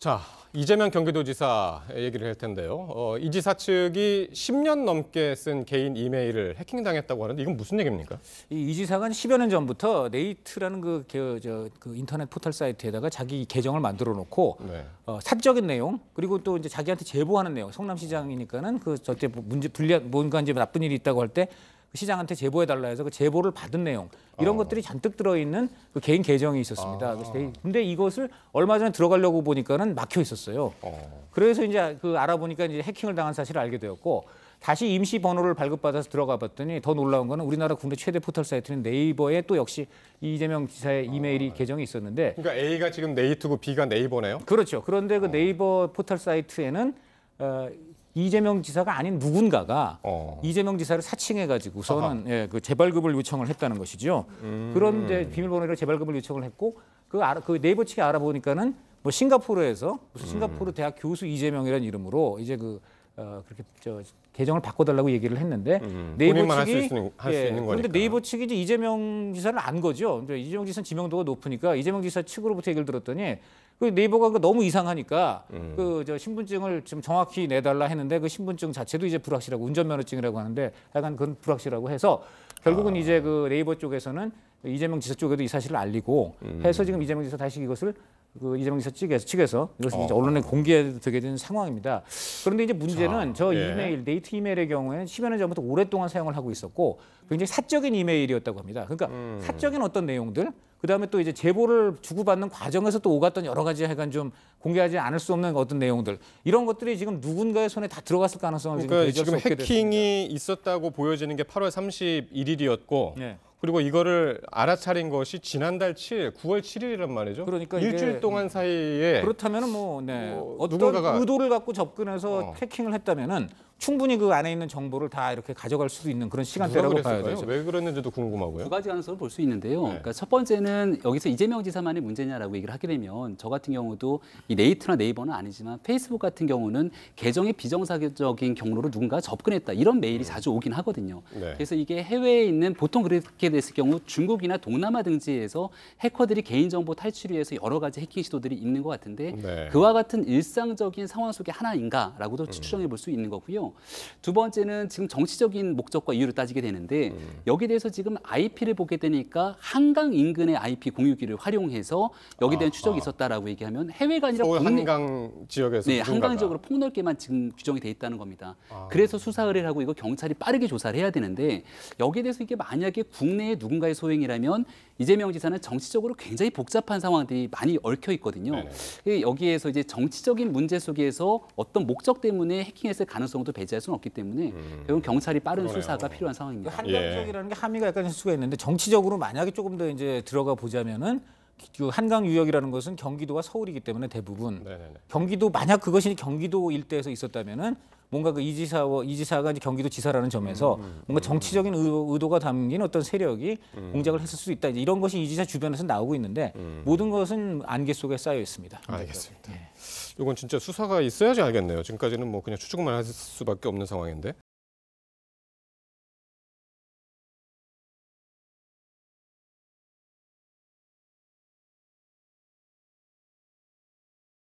자, 이재명 경기도지사 얘기를 할 텐데요. 이 지사 측이 10년 넘게 쓴 개인 이메일을 해킹당했다고 하는데 이건 무슨 얘기입니까? 이 지사가 10여 년 전부터 네이트라는 그 인터넷 포털 사이트에다가 자기 계정을 만들어 놓고 네. 사적인 내용 그리고 또 이제 자기한테 제보하는 내용. 성남시장이니까는 그 저때 뭔가 이제 나쁜 일이 있다고 할 때 시장한테 제보해달라 해서 그 제보를 받은 내용 이런 것들이 잔뜩 들어있는 그 개인 계정이 있었습니다. 근데 이것을 얼마 전에 들어가려고 보니까는 막혀 있었어요. 그래서 이제 그 알아보니까 이제 해킹을 당한 사실을 알게 되었고 다시 임시 번호를 발급받아서 들어가 봤더니 더 놀라운 거는 우리나라 국내 최대 포털 사이트는 네이버에 또 역시 이재명 지사의 이메일이 계정이 있었는데 그러니까 A가 지금 네이트고 B가 네이버네요? 그렇죠. 그런데 그 네이버 포털 사이트에는 이재명 지사가 아닌 누군가가 이재명 지사를 사칭해가지고서는 그 재발급을 요청을 했다는 것이죠. 그런데 비밀번호로 재발급을 요청을 했고 그 네이버 측이 알아보니까는 뭐 싱가포르에서 무슨 싱가포르 대학 교수 이재명이라는 이름으로 이제 그렇게 계정을 바꿔달라고 얘기를 했는데 네이버 측이 할 수 있는 거니까. 그런데 네이버 측이 이제 이재명 지사를 안 거죠. 이재명 지사는 지명도가 높으니까 이재명 지사 측으로부터 얘기를 들었더니 그 네이버가 너무 이상하니까 신분증을 좀 정확히 내달라 했는데 그 신분증 자체도 이제 불확실하고 운전면허증이라고 하는데 약간 그건 불확실하고 해서 결국은 이제 그 네이버 쪽에서는 이재명 지사 쪽에도 이 사실을 알리고 해서 지금 이재명 지사 다시 이것을 그 이재명 지사 측에서 이것을 이제 언론에 공개되게 된 상황입니다. 그런데 이제 문제는 이메일, 네이트 이메일의 경우에는 10여 년 전부터 오랫동안 사용을 하고 있었고 굉장히 사적인 이메일이었다고 합니다. 그러니까 사적인 어떤 내용들, 그다음에 또 이제 제보를 주고받는 과정에서 또 오갔던 여러 가지 약간 좀 공개하지 않을 수 없는 어떤 내용들 이런 것들이 지금 누군가의 손에 다 들어갔을 가능성을 그러니까 지금 해킹이 됐습니다. 있었다고 보여지는 게 8월 31일이었고 그리고 이거를 알아차린 것이 지난달 7일, 9월 7일이란 말이죠. 그러니까 일주일 동안 사이에 그렇다면은 어떤 누군가가 의도를 갖고 접근해서 해킹을 했다면은 충분히 그 안에 있는 정보를 다 이렇게 가져갈 수도 있는 그런 시간대라고 봐야 되죠. 왜 그랬는지도 궁금하고요. 두 가지 가능성을 볼 수 있는데요. 그러니까 첫 번째는 여기서 이재명 지사만의 문제냐라고 얘기를 하게 되면 저 같은 경우도 이 네이트나 네이버는 아니지만 페이스북 같은 경우는 계정의 비정상적인 경로로 누군가 접근했다 이런 메일이 자주 오긴 하거든요. 그래서 이게 해외에 있는 보통 그렇게 됐을 경우 중국이나 동남아 등지에서 해커들이 개인정보 탈취를 위해서 여러 가지 해킹 시도들이 있는 것 같은데 그와 같은 일상적인 상황 속의 하나인가라고도 추정해 볼 수 있는 거고요. 두 번째는 지금 정치적인 목적과 이유를 따지게 되는데 여기에 대해서 지금 IP를 보게 되니까 한강 인근의 IP 공유기를 활용해서 여기에 대한 추적이 있었다라고 얘기하면 해외가 아니라 서울 한강 지역에서 한강 지역으로 폭넓게만 지금 규정이 돼 있다는 겁니다. 그래서 수사 의뢰를 하고 이거 경찰이 빠르게 조사를 해야 되는데 여기에 대해서 이게 만약에 국내에 누군가의 소행이라면 이재명 지사는 정치적으로 굉장히 복잡한 상황들이 많이 얽혀 있거든요. 여기에서 이제 정치적인 문제 속에서 어떤 목적 때문에 해킹했을 가능성도 배제할 수는 없기 때문에 결국 경찰이 빠른 수사가 필요한 상황입니다. 한강 지역이라는 게 함의가 약간 있을 수가 있는데 정치적으로 만약에 조금 더 이제 들어가 보자면은 그 한강 유역이라는 것은 경기도와 서울이기 때문에 대부분 경기도 만약 그것이 경기도 일대에서 있었다면은 뭔가 그 이 지사가 이제 경기도 지사라는 점에서 뭔가 정치적인 의도가 담긴 어떤 세력이 공작을 했을 수 있다. 이런 것이 이 지사 주변에서 나오고 있는데 모든 것은 안개 속에 쌓여 있습니다. 알겠습니다. 이건 진짜 수사가 있어야지 알겠네요. 지금까지는 뭐 그냥 추측만 할 수밖에 없는 상황인데.